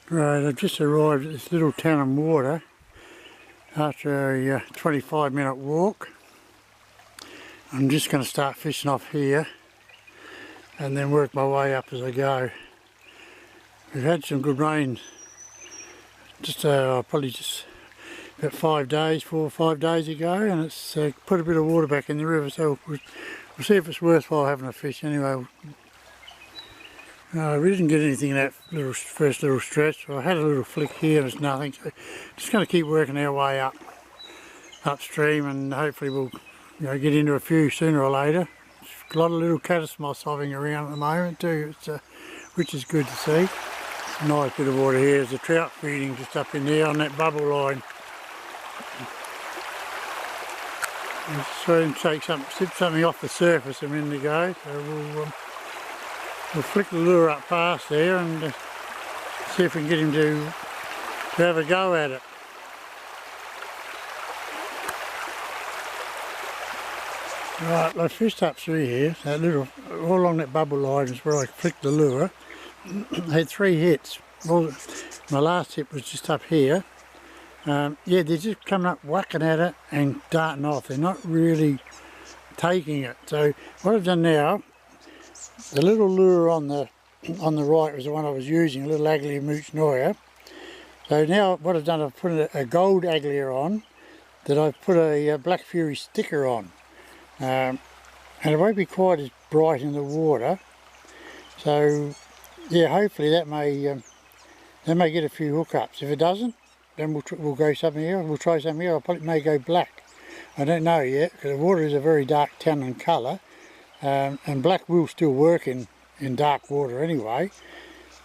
Right, I've just arrived at this little Tanham Water after a 25-minute walk. I'm just going to start fishing off here and then work my way up as I go. We've had some good rain, probably just about 4 or 5 days ago, and it's put a bit of water back in the river, so we'll see if it's worthwhile having a fish anyway. We didn't get anything in that first little stretch. I had a little flick here and it's nothing, so just going to keep working our way upstream, and hopefully we'll get into a few sooner or later. There's a lot of little caddis moss hovering around at the moment too, which is good to see. It's a nice bit of water here. There's a trout feeding just up in there on that bubble line. I'll soon sip something off the surface a minute ago, so we'll flick the lure up past there and see if we can get him to have a go at it. Right, I fished up through here, all along that bubble line is where I flicked the lure. I had 3 hits. My last hit was just up here. Yeah, they're just coming up, whacking at it and darting off. They're not really taking it. So what I've done now, the little lure on the right was the one I was using, a little Aglia Mooch Noya. So now what I've done, I've put a gold Aglia on that I've put a Black Fury sticker on. And it won't be quite as bright in the water. So yeah, hopefully that may get a few hookups. If it doesn't, then we'll go something else. We'll try something else. I probably may go black. I don't know yet, because the water is a very dark tannin colour. And black will still work in dark water anyway,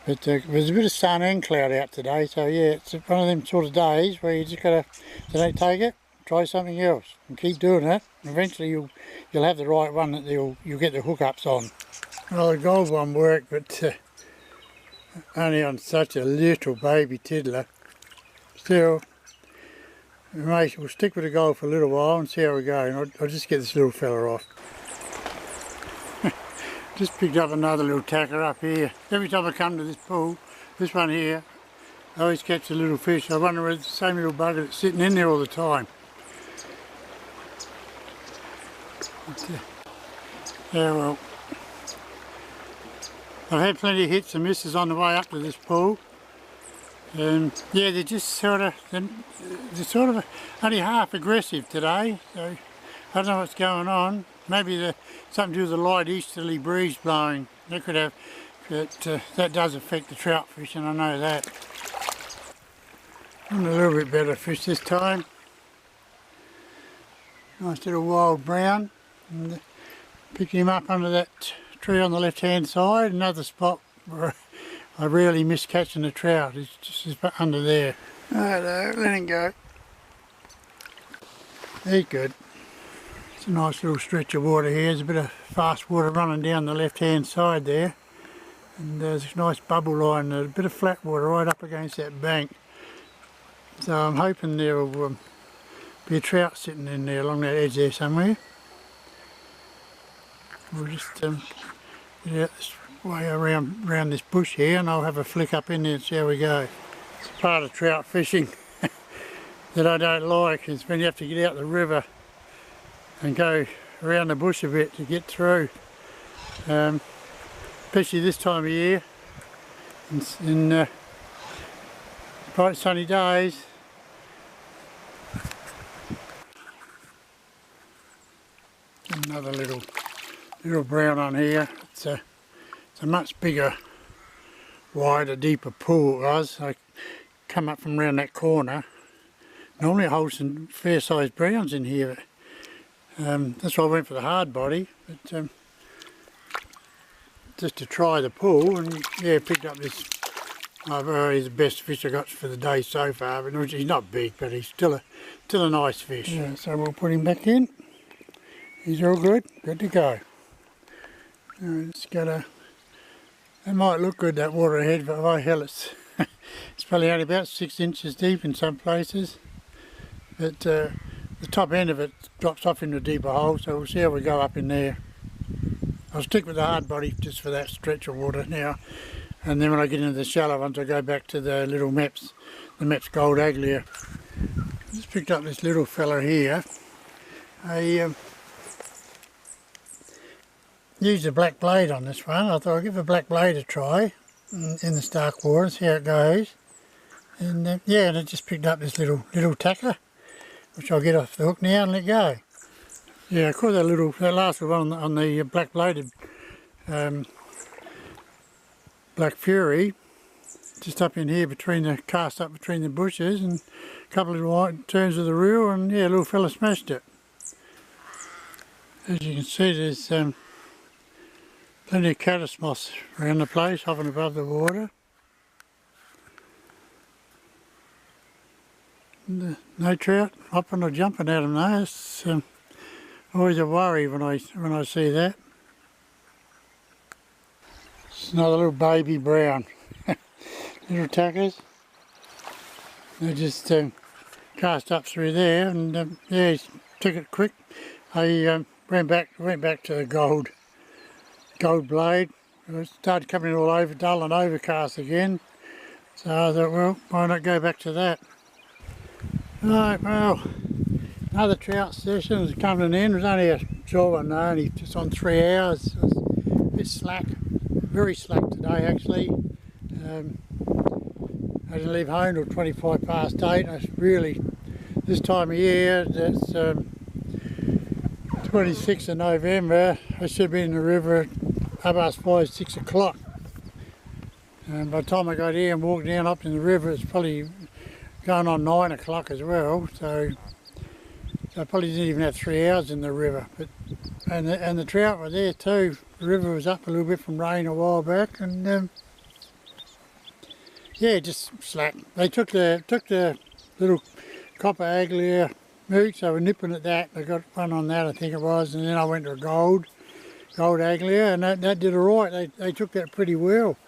but there's a bit of sun and cloud out today, so yeah, it's one of them sort of days where you just gotta, if you don't take it, try something else and keep doing it. Eventually you'll have the right one that you'll get the hookups on. Well, the gold one worked, but only on such a little baby tiddler. Still, we'll stick with the gold for a little while and see how we go, and I'll just get this little fella off. Just picked up another little tacker up here. Every time I come to this pool, this one here, I always catch a little fish. I wonder whether it's the same little bugger that's sitting in there all the time. Yeah, well, I've had plenty of hits and misses on the way up to this pool. Yeah, they're just they're only half aggressive today, so I don't know what's going on. Maybe something to do with the light easterly breeze blowing. That could have, but that does affect the trout fishing, I know that. I'm a little bit better fish this time. Nice little wild brown. And picking him up under that tree on the left hand side. Another spot where I rarely miss catching the trout. It's just under there. Righto, let him go. He's good. It's a nice little stretch of water here. There's a bit of fast water running down the left hand side there, and there's a nice bubble line, a bit of flat water right up against that bank. So I'm hoping there will be a trout sitting in there along that edge there somewhere. We'll just get out this way around this bush here, and I'll have a flick up in there and see how we go. It's part of trout fishing that I don't like, is when you have to get out the river and go around the bush a bit to get through, especially this time of year in bright sunny days. Another little brown on here. It's a much bigger, wider, deeper pool it was. I come up from around that corner. Normally it holds some fair sized browns in here. That's why I went for the hard body, but just to try the pool, and yeah, picked up this. He's the best fish I got for the day so far. But he's not big, but he's still a nice fish. Yeah, so we'll put him back in. He's all good to go. It's got it might look good, that water ahead, but by hell it's probably only about 6 inches deep in some places. But the top end of it drops off into a deeper hole, so we'll see how we go up in there. I'll stick with the hard body just for that stretch of water now. and then when I get into the shallow ones I go back to the little Mepps, the Mepps Gold Aglia. Just picked up this little fella here. I used a black blade on this one. I thought I'd give a black blade a try in the Stark water and see how it goes. And yeah, and I just picked up this little tacker, which I'll get off the hook now and let go. Yeah, I caught that last one on the black bladed Black Fury, just up in here between the bushes, and a couple of wide turns of the reel, and yeah, a little fella smashed it. As you can see, there's plenty of caddis moss around the place, hovering above the water. And, no trout hopping or jumping at them though. It's always a worry when I see that. It's another little baby brown. Little tackers. They just cast up through there, and yeah, he took it quick. I went back to the gold blade. It started coming all over, dull and overcast again. So I thought, well, why not go back to that? Right, well, another trout session is coming to an end. It was only a short one though, only just on 3 hours. It was a bit slack, very slack today actually. I didn't leave home till 25 past 8. And it's really, this time of year, that's 26th of November, I should be in the river at 6 o'clock. And by the time I got here and walked down up in the river, it's probably going on 9 o'clock as well, so I probably didn't even have 3 hours in the river. But and the trout were there too. The river was up a little bit from rain a while back, and yeah, just slack. They took the little copper aglia moots. They were nipping at that. They got one on that, I think it was, and then I went to a gold aglia, and that did all right. They took that pretty well,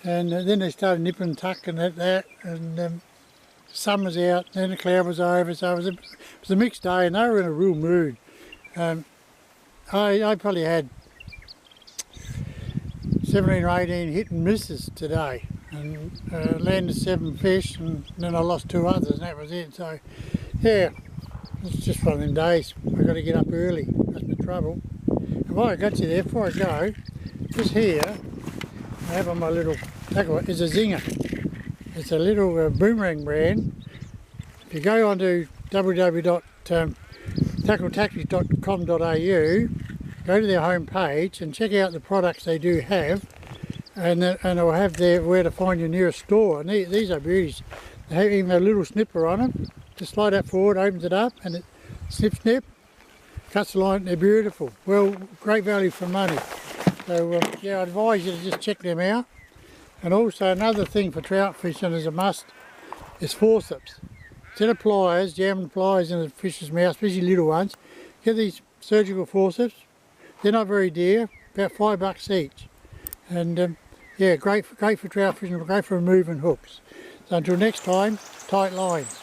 and then they started nipping and tucking at that, and sun was out, then the cloud was over, so it was a mixed day, and they were in a real mood. I probably had 17 or 18 hit and misses today, and landed 7 fish, and then I lost 2 others, and that was it. So yeah, it's just one of them days. I've got to get up early, that's my trouble. And while I got you there, before I go, just here I have on my little tackle is a Zinger. It's a little boomerang brand. If you go onto www.tackletactics.com.au, go to their home page and check out the products they do have, and they'll have there where to find your nearest store. And these are beauties. They have even a little snipper on them. Just slide that forward, opens it up, and it snip, cuts the line. They're beautiful. Well, great value for money. So yeah, I advise you to just check them out. And also another thing for trout fishing is a must is forceps. Instead of pliers, jamming pliers in the fish's mouth, especially little ones, get these surgical forceps. They're not very dear, about $5 each. And yeah, great for trout fishing, great for removing hooks. So until next time, tight lines.